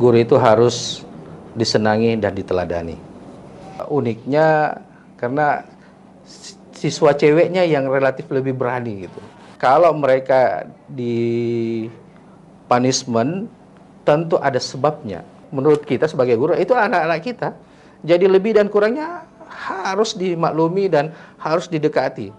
guru itu harus disenangi dan diteladani. Uniknya karena siswa ceweknya yang relatif lebih berani gitu. Kalau mereka di punishment, tentu ada sebabnya. Menurut kita sebagai guru, itu anak-anak kita. Jadi lebih dan kurangnya harus dimaklumi dan harus didekati.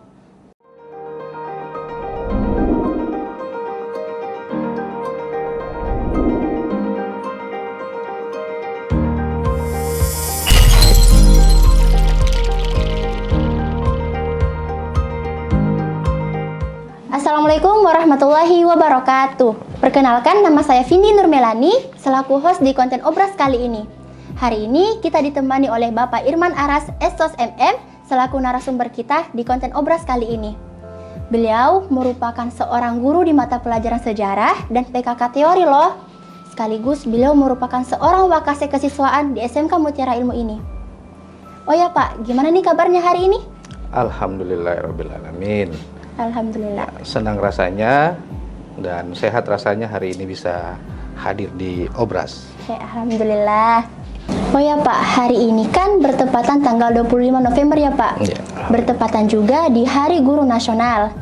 Assalamualaikum warahmatullahi wabarakatuh. Perkenalkan, nama saya Vindi Nurmelani, selaku host di konten Obras kali ini. Hari ini kita ditemani oleh Bapak Irman Aras, SOS MM, selaku narasumber kita di konten Obras kali ini. Beliau merupakan seorang guru di mata pelajaran sejarah dan PKK teori loh. Sekaligus beliau merupakan seorang wakase kesiswaan di SMK Mutiara Ilmu ini. Oh ya Pak, gimana nih kabarnya hari ini? Alhamdulillahirrahmanirrahim. Alhamdulillah. Senang rasanya dan sehat rasanya hari ini bisa hadir di Obras. Alhamdulillah. Oh ya Pak, hari ini kan bertepatan tanggal 25 November ya Pak. Ya. Bertepatan juga di Hari Guru Nasional.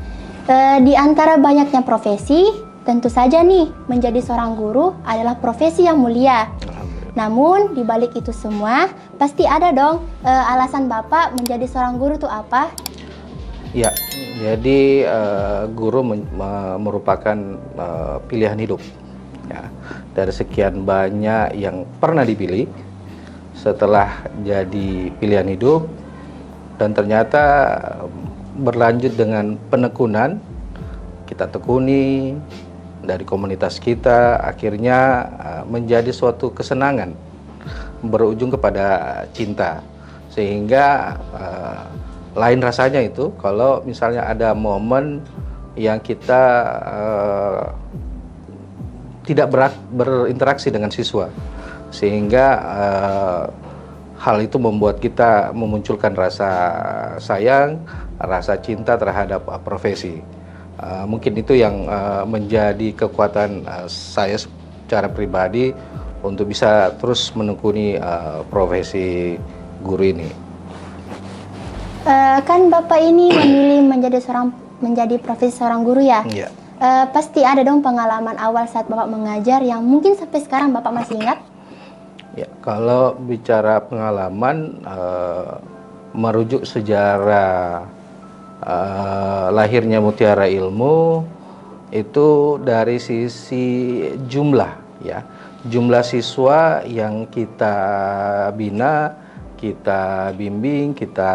Di antara banyaknya profesi, tentu saja nih menjadi seorang guru adalah profesi yang mulia. Namun di balik itu semua pasti ada dong alasan Bapak menjadi seorang guru itu apa? Ya, jadi guru merupakan pilihan hidup. Ya, dari sekian banyak yang pernah dipilih, setelah jadi pilihan hidup dan ternyata berlanjut dengan penekunan, kita tekuni dari komunitas kita, akhirnya menjadi suatu kesenangan, berujung kepada cinta, sehingga lain rasanya itu kalau misalnya ada momen yang kita tidak berinteraksi dengan siswa, sehingga hal itu membuat kita memunculkan rasa sayang, rasa cinta terhadap profesi. Mungkin itu yang menjadi kekuatan saya secara pribadi untuk bisa terus menekuni profesi guru ini. Kan Bapak ini memilih menjadi profesi seorang guru ya? Iya. Pasti ada dong pengalaman awal saat Bapak mengajar yang mungkin sampai sekarang Bapak masih ingat? Ya, kalau bicara pengalaman, merujuk sejarah lahirnya Mutiara Ilmu itu dari sisi jumlah, ya, jumlah siswa yang kita bina, kita bimbing, kita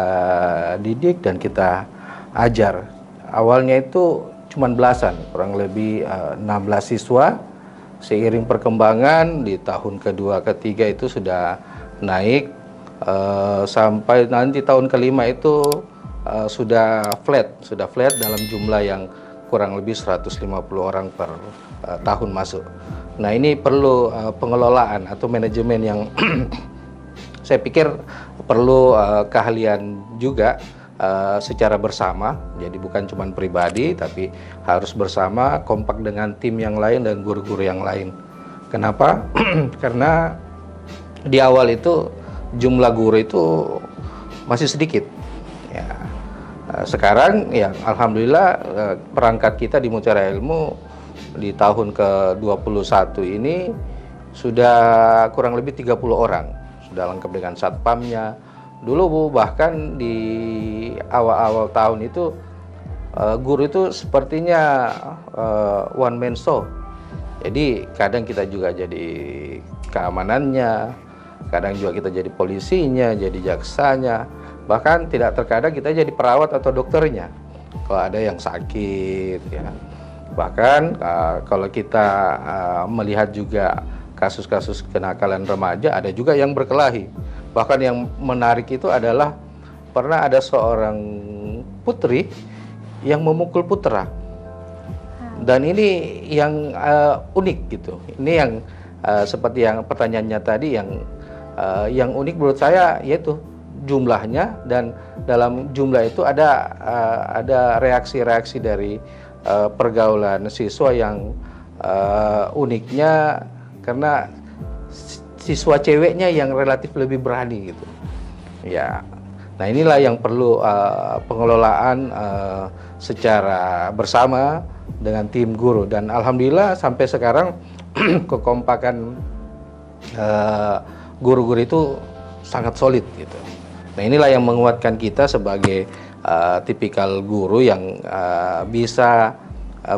didik, dan kita ajar. Awalnya itu cuma belasan, kurang lebih 16 siswa. Seiring perkembangan di tahun kedua, ketiga itu sudah naik, sampai nanti tahun kelima itu sudah flat dalam jumlah yang kurang lebih 150 orang per tahun masuk. Nah, ini perlu pengelolaan atau manajemen yang saya pikir perlu keahlian juga secara bersama, jadi bukan cuma pribadi tapi harus bersama, kompak dengan tim yang lain dan guru-guru yang lain. Kenapa? Karena di awal itu jumlah guru itu masih sedikit. Ya. Sekarang ya alhamdulillah perangkat kita di Mutiara Ilmu di tahun ke-21 ini sudah kurang lebih 30 orang. Sudah lengkap dengan satpamnya. Dulu bahkan di awal-awal tahun itu guru itu sepertinya one man show. Jadi kadang kita juga jadi keamanannya, kadang juga kita jadi polisinya, jadi jaksanya, bahkan tidak terkadang kita jadi perawat atau dokternya kalau ada yang sakit, ya. Bahkan kalau kita melihat juga kasus-kasus kenakalan remaja, ada juga yang berkelahi. Bahkan yang menarik itu adalah pernah ada seorang putri yang memukul putra. Dan ini yang unik gitu. Ini yang seperti yang pertanyaannya tadi, yang unik menurut saya yaitu jumlahnya, dan dalam jumlah itu ada reaksi-reaksi dari pergaulan siswa yang uniknya, karena siswa ceweknya yang relatif lebih berani gitu. Ya, nah inilah yang perlu pengelolaan secara bersama dengan tim guru, dan alhamdulillah sampai sekarang kekompakan guru-guru itu sangat solid gitu. Nah inilah yang menguatkan kita sebagai tipikal guru yang bisa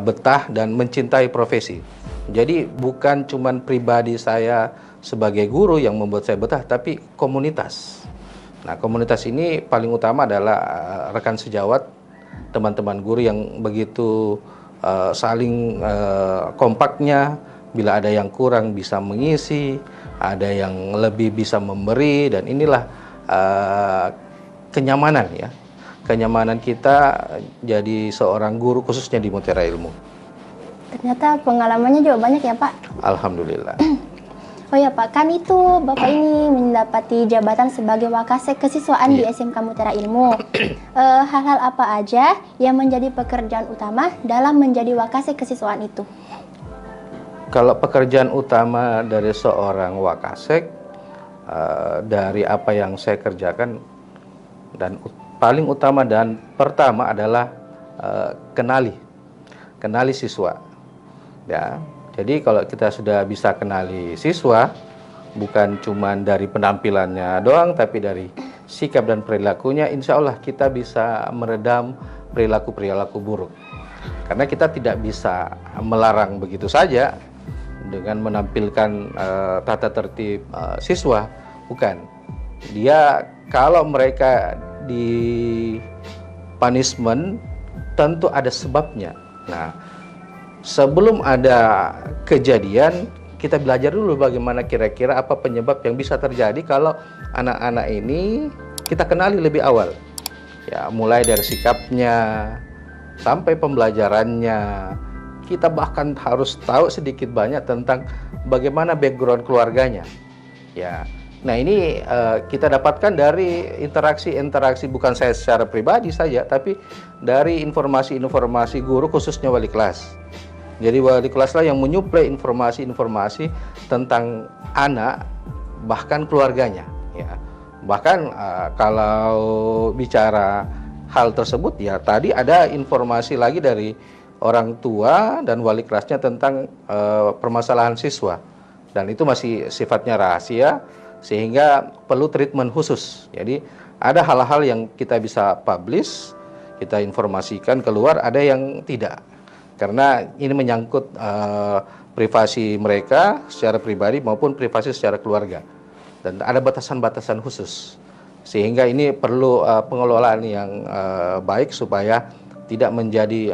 betah dan mencintai profesi. Jadi bukan cuman pribadi saya sebagai guru yang membuat saya betah, tapi komunitas. Nah komunitas ini paling utama adalah rekan sejawat, teman-teman guru yang begitu saling kompaknya. Bila ada yang kurang bisa mengisi, ada yang lebih bisa memberi, dan inilah kenyamanan ya, kenyamanan kita jadi seorang guru khususnya di Mutiara Ilmu. Ternyata pengalamannya juga banyak ya Pak. Alhamdulillah. Oh ya Pak, kan itu Bapak ini mendapati jabatan sebagai Wakasek Kesiswaan di SMK Mutiara Ilmu. Hal-hal apa aja yang menjadi pekerjaan utama dalam menjadi Wakasek Kesiswaan itu? Kalau pekerjaan utama dari seorang Wakasek, dari apa yang saya kerjakan, dan paling utama dan pertama adalah kenali siswa. Ya, jadi kalau kita sudah bisa kenali siswa, bukan cuma dari penampilannya doang, tapi dari sikap dan perilakunya, insya Allah kita bisa meredam perilaku-perilaku buruk. Karena kita tidak bisa melarang begitu saja dengan menampilkan tata tertib siswa, bukan. Dia kalau mereka di punishment tentu ada sebabnya. Nah, sebelum ada kejadian kita belajar dulu bagaimana kira-kira apa penyebab yang bisa terjadi kalau anak-anak ini kita kenali lebih awal. Ya, mulai dari sikapnya sampai pembelajarannya. Kita bahkan harus tahu sedikit banyak tentang bagaimana background keluarganya. Ya, nah ini kita dapatkan dari interaksi bukan saya secara pribadi saja, tapi dari informasi-informasi guru khususnya wali kelas. Jadi wali kelas lah yang menyuplai informasi-informasi tentang anak bahkan keluarganya. Ya, bahkan kalau bicara hal tersebut ya tadi ada informasi lagi dari orang tua dan wali kelasnya tentang permasalahan siswa, dan itu masih sifatnya rahasia sehingga perlu treatment khusus. Jadi ada hal-hal yang kita bisa publish, kita informasikan keluar, ada yang tidak, karena ini menyangkut privasi mereka secara pribadi maupun privasi secara keluarga, dan ada batasan-batasan khusus, sehingga ini perlu pengelolaan yang baik supaya tidak menjadi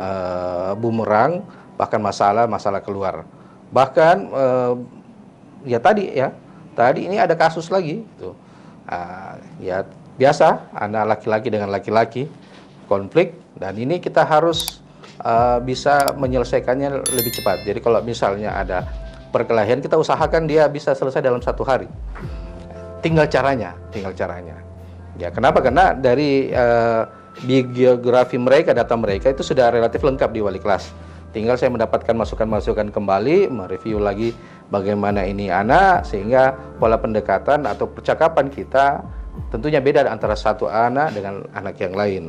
bumerang, bahkan masalah keluar. Bahkan ya tadi ini ada kasus lagi gitu. Ya biasa anak laki-laki dengan laki-laki konflik, dan ini kita harus bisa menyelesaikannya lebih cepat. Jadi kalau misalnya ada perkelahian, kita usahakan dia bisa selesai dalam 1 hari. Tinggal caranya. Ya kenapa? Karena dari biografi mereka, data mereka itu sudah relatif lengkap di wali kelas. Tinggal saya mendapatkan masukan-masukan kembali, mereview lagi bagaimana ini anak, sehingga pola pendekatan atau percakapan kita tentunya beda antara satu anak dengan anak yang lain.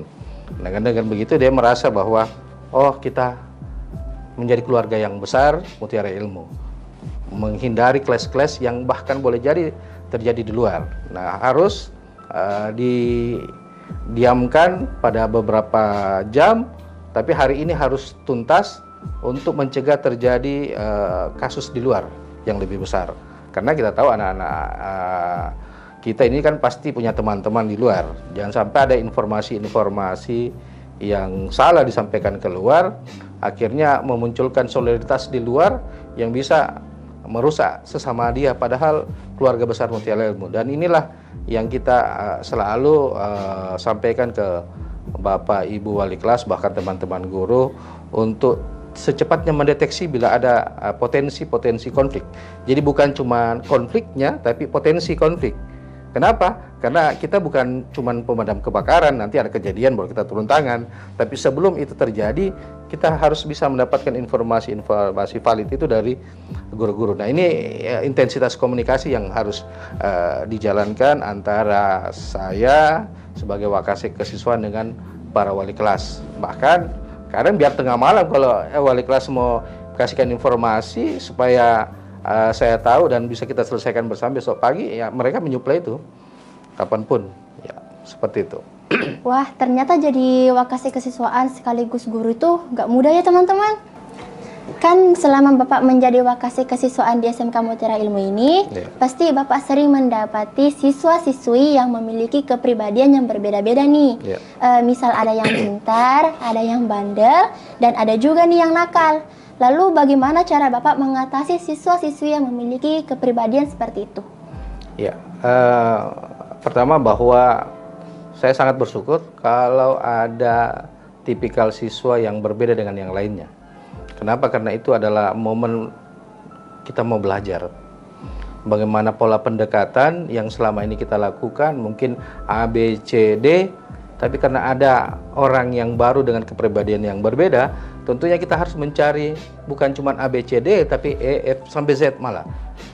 Nah, dengan begitu dia merasa bahwa oh kita menjadi keluarga yang besar, Mutiara Ilmu. Menghindari kelas-kelas yang bahkan boleh jadi terjadi di luar. Nah, harus diamkan pada beberapa jam, tapi hari ini harus tuntas untuk mencegah terjadi kasus di luar yang lebih besar. Karena kita tahu anak-anak kita ini kan pasti punya teman-teman di luar. Jangan sampai ada informasi-informasi yang salah disampaikan keluar, akhirnya memunculkan solidaritas di luar yang bisa merusak sesama dia, padahal keluarga besar Mutiara Ilmu. Dan inilah yang kita selalu sampaikan ke Bapak Ibu wali kelas, bahkan teman-teman guru, untuk secepatnya mendeteksi bila ada potensi konflik. Jadi bukan cuma konfliknya, tapi potensi konflik. Kenapa? Karena kita bukan cuman pemadam kebakaran, nanti ada kejadian baru kita turun tangan. Tapi sebelum itu terjadi, kita harus bisa mendapatkan informasi valid itu dari guru-guru. Nah, ini intensitas komunikasi yang harus dijalankan antara saya sebagai wakasek kesiswaan dengan para wali kelas. Bahkan kadang biar tengah malam kalau wali kelas mau kasihkan informasi supaya saya tahu dan bisa kita selesaikan bersama besok pagi, ya mereka menyuplai itu kapanpun, ya seperti itu. Wah, ternyata jadi wakasek kesiswaan sekaligus guru itu nggak mudah ya teman-teman. Kan selama Bapak menjadi wakasek kesiswaan di SMK Mutiara Ilmu ini, pasti Bapak sering mendapati siswa-siswi yang memiliki kepribadian yang berbeda-beda nih. Misal ada yang pintar, ada yang bandel, dan ada juga nih yang nakal. Lalu bagaimana cara Bapak mengatasi siswa-siswi yang memiliki kepribadian seperti itu? Ya, pertama bahwa saya sangat bersyukur kalau ada tipikal siswa yang berbeda dengan yang lainnya. Kenapa? Karena itu adalah momen kita mau belajar. Bagaimana pola pendekatan yang selama ini kita lakukan, mungkin A, B, C, D, tapi karena ada orang yang baru dengan kepribadian yang berbeda, tentunya kita harus mencari bukan cuma A, B, C, D, tapi E, F, sampai Z malah.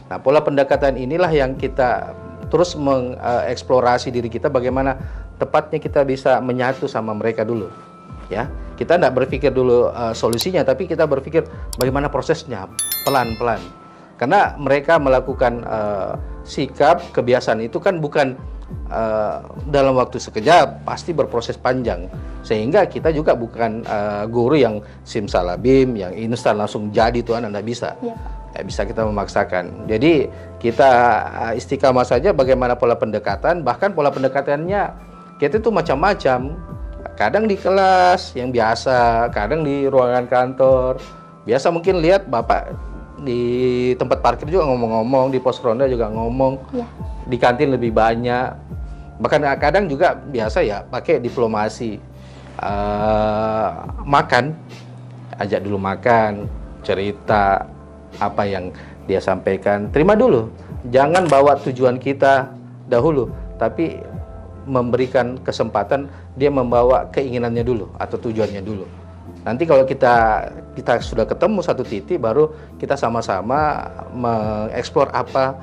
Nah, pola pendekatan inilah yang kita terus mengeksplorasi diri kita, bagaimana tepatnya kita bisa menyatu sama mereka dulu. Ya, kita tidak berpikir dulu solusinya, tapi kita berpikir bagaimana prosesnya, pelan-pelan. Karena mereka melakukan sikap, kebiasaan itu kan bukan dalam waktu sekejap, pasti berproses panjang. Sehingga kita juga bukan guru yang simsalabim, yang instan langsung jadi Tuhan, Anda bisa. Ya, bisa kita memaksakan. Jadi kita istiqamah saja bagaimana pola pendekatan, bahkan pola pendekatannya kita itu macam-macam. Kadang di kelas yang biasa, kadang di ruangan kantor. Biasa mungkin lihat Bapak di tempat parkir juga ngomong-ngomong, di pos ronda juga ngomong, di kantin lebih banyak. Bahkan kadang juga biasa ya pakai diplomasi. Makan, ajak dulu makan, cerita apa yang dia sampaikan, terima dulu. Jangan bawa tujuan kita dahulu, tapi memberikan kesempatan dia membawa keinginannya dulu atau tujuannya dulu. Nanti kalau kita sudah ketemu satu titik, baru kita sama-sama mengeksplor apa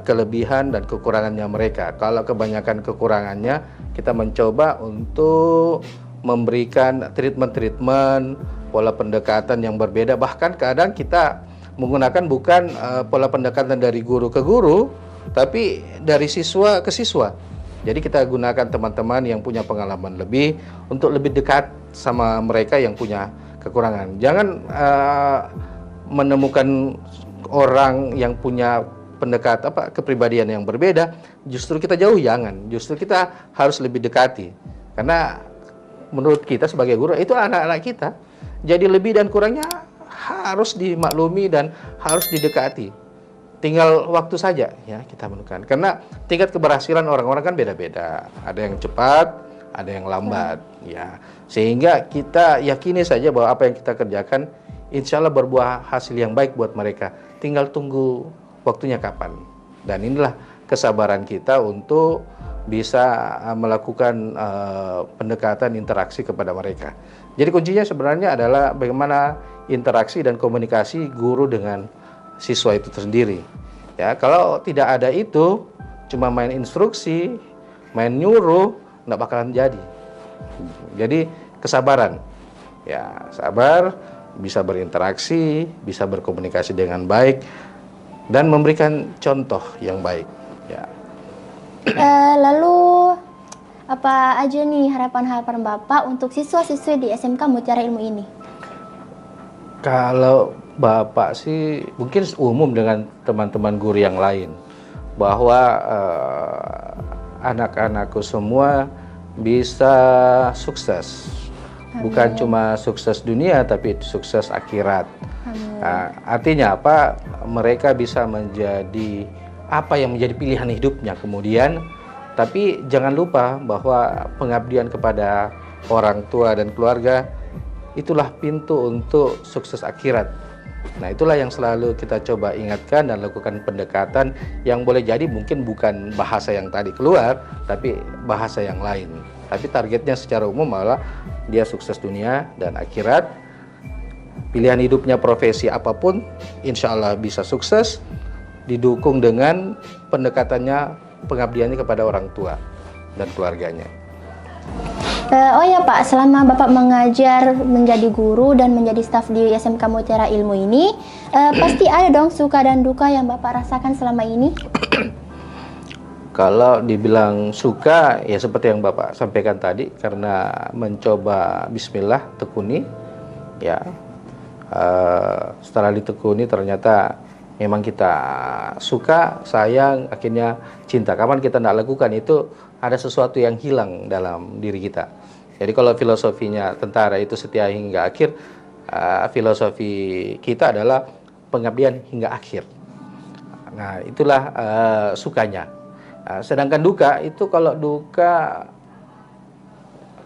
kelebihan dan kekurangannya mereka. Kalau kebanyakan kekurangannya, kita mencoba untuk memberikan treatment pola pendekatan yang berbeda. Bahkan kadang kita menggunakan bukan pola pendekatan dari guru ke guru, tapi dari siswa ke siswa. Jadi kita gunakan teman-teman yang punya pengalaman lebih untuk lebih dekat sama mereka yang punya kekurangan. Jangan menemukan orang yang punya kepribadian yang berbeda, justru kita jauh, jangan. Justru kita harus lebih dekati. Karena menurut kita sebagai guru, itu anak-anak kita. Jadi lebih dan kurangnya harus dimaklumi dan harus didekati. Tinggal waktu saja ya kita menemukan. Karena tingkat keberhasilan orang-orang kan beda-beda. Ada yang cepat, ada yang lambat ya. Sehingga kita yakini saja bahwa apa yang kita kerjakan insya Allah berbuah hasil yang baik buat mereka. Tinggal tunggu waktunya kapan. Dan inilah kesabaran kita untuk bisa melakukan pendekatan interaksi kepada mereka. Jadi kuncinya sebenarnya adalah bagaimana interaksi dan komunikasi guru dengan siswa itu sendiri. Ya, kalau tidak ada itu, cuma main instruksi, main nyuruh, nggak bakalan jadi. Jadi kesabaran, ya sabar, bisa berinteraksi, bisa berkomunikasi dengan baik, dan memberikan contoh yang baik. Ya. Lalu apa aja nih harapan-harapan Bapak untuk siswa-siswi di SMK Mutiara Ilmu ini? Kalau Bapak sih mungkin umum dengan teman-teman guru yang lain, bahwa anak-anakku semua bisa sukses. Bukan cuma sukses dunia, tapi sukses akhirat. Nah, artinya apa? Mereka bisa menjadi apa yang menjadi pilihan hidupnya kemudian. Tapi jangan lupa bahwa pengabdian kepada orang tua dan keluarga itulah pintu untuk sukses akhirat. Nah, itulah yang selalu kita coba ingatkan dan lakukan pendekatan yang boleh jadi mungkin bukan bahasa yang tadi keluar, tapi bahasa yang lain. Tapi targetnya secara umum malah dia sukses dunia dan akhirat. Pilihan hidupnya profesi apapun, insya Allah bisa sukses, didukung dengan pendekatannya, pengabdiannya kepada orang tua dan keluarganya. Oh ya Pak, selama Bapak mengajar menjadi guru dan menjadi staf di SMK Mutiara Ilmu ini, pasti ada dong suka dan duka yang Bapak rasakan selama ini? Kalau dibilang suka, ya seperti yang Bapak sampaikan tadi, karena mencoba bismillah, tekuni, ya setelah ditekuni ternyata memang kita suka, sayang, akhirnya cinta. Kapan kita tidak lakukan itu, ada sesuatu yang hilang dalam diri kita. Jadi kalau filosofinya tentara itu setia hingga akhir, filosofi kita adalah pengabdian hingga akhir. Nah, itulah sukanya. Sedangkan duka itu, kalau duka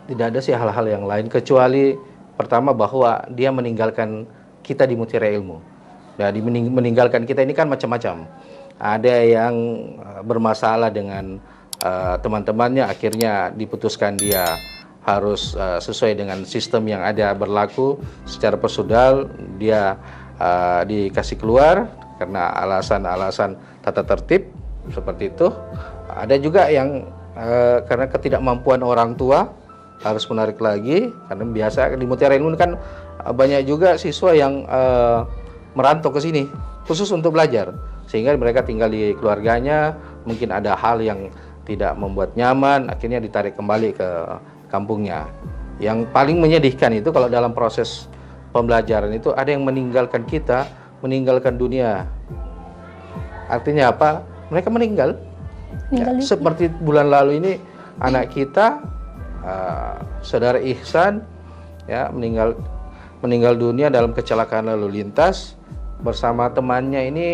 tidak ada sih hal-hal yang lain kecuali pertama bahwa dia meninggalkan kita di Mutiara Ilmu. Jadi meninggalkan kita ini kan macam-macam. Ada yang bermasalah dengan teman-temannya, akhirnya diputuskan dia harus sesuai dengan sistem yang ada berlaku secara prosedural, dia dikasih keluar karena alasan-alasan tata tertib seperti itu. Ada juga yang karena ketidakmampuan orang tua harus menarik lagi, karena biasa di Mutiara Ilmu kan banyak juga siswa yang merantau ke sini khusus untuk belajar, sehingga mereka tinggal di keluarganya, mungkin ada hal yang tidak membuat nyaman, akhirnya ditarik kembali ke kampungnya. Yang paling menyedihkan itu kalau dalam proses pembelajaran itu ada yang meninggalkan kita, meninggalkan dunia. Artinya apa? Mereka meninggal. Ya, seperti bulan lalu ini anak kita, saudara Ihsan, ya meninggal dunia dalam kecelakaan lalu lintas bersama temannya ini,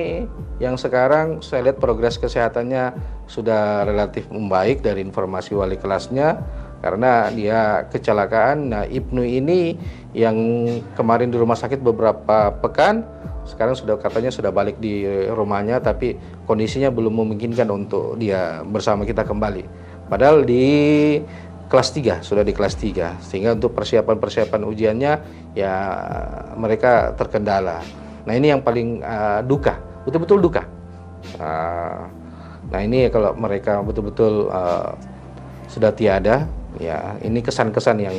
yang sekarang saya lihat progres kesehatannya sudah relatif membaik dari informasi wali kelasnya, karena dia kecelakaan. Nah, Ibnu ini yang kemarin di rumah sakit beberapa pekan, sekarang katanya sudah balik di rumahnya, tapi kondisinya belum memungkinkan untuk dia bersama kita kembali. Padahal di kelas 3, sudah di kelas 3, sehingga untuk persiapan ujiannya ya mereka terkendala. Nah, ini yang paling duka, betul-betul duka. Nah, ini kalau mereka betul-betul sudah tiada, ya ini kesan-kesan yang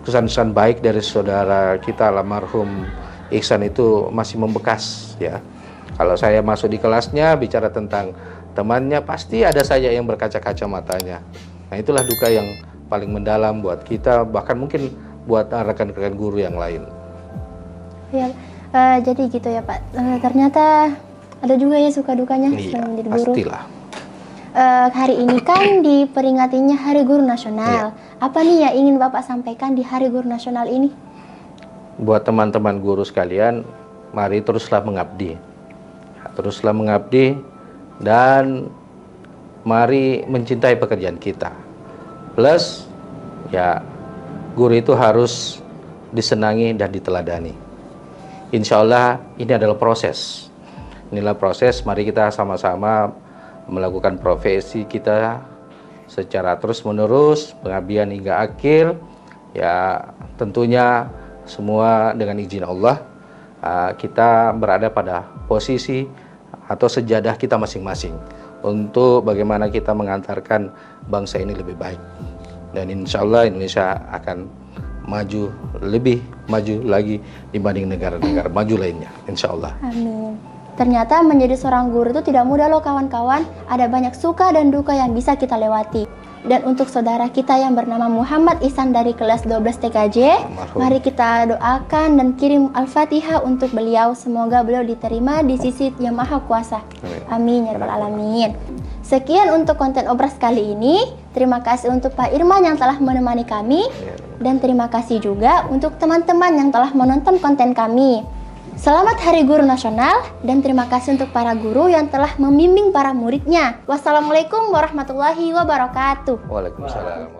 kesan-kesan baik dari saudara kita almarhum Ihsan itu masih membekas, ya. Kalau saya masuk di kelasnya bicara tentang temannya, pasti ada saja yang berkaca-kaca matanya. Nah, itulah duka yang paling mendalam buat kita, bahkan mungkin buat rekan-rekan guru yang lain. Ya, jadi gitu ya Pak. Ternyata ada juga ya suka dukanya selama menjadi guru. Pastilah. Hari ini kan diperingatinya Hari Guru Nasional. Apa nih yang ingin Bapak sampaikan di Hari Guru Nasional ini? Buat teman-teman guru sekalian, mari teruslah mengabdi. Teruslah mengabdi dan mari mencintai pekerjaan kita. Plus, ya, guru itu harus disenangi dan diteladani. Insya Allah ini adalah proses. Inilah proses, mari kita sama-sama melakukan profesi kita secara terus-menerus, pengabdian hingga akhir. Ya, tentunya semua dengan izin Allah, kita berada pada posisi atau sejadah kita masing-masing untuk bagaimana kita mengantarkan bangsa ini lebih baik. Dan insya Allah Indonesia akan lebih maju lagi dibanding negara-negara maju lainnya, insya Allah. Amin. Ternyata menjadi seorang guru itu tidak mudah loh kawan-kawan. Ada banyak suka dan duka yang bisa kita lewati. Dan untuk saudara kita yang bernama Muhammad Ihsan dari kelas 12 TKJ, mari kita doakan dan kirim Al-Fatihah untuk beliau. Semoga beliau diterima di sisi Yang Maha Kuasa. Amin ya rabbal alamin. Sekian untuk konten obras kali ini. Terima kasih untuk Pak Irman yang telah menemani kami. Dan terima kasih juga untuk teman-teman yang telah menonton konten kami. Selamat Hari Guru Nasional dan terima kasih untuk para guru yang telah membimbing para muridnya. Wassalamualaikum warahmatullahi wabarakatuh. Waalaikumsalam.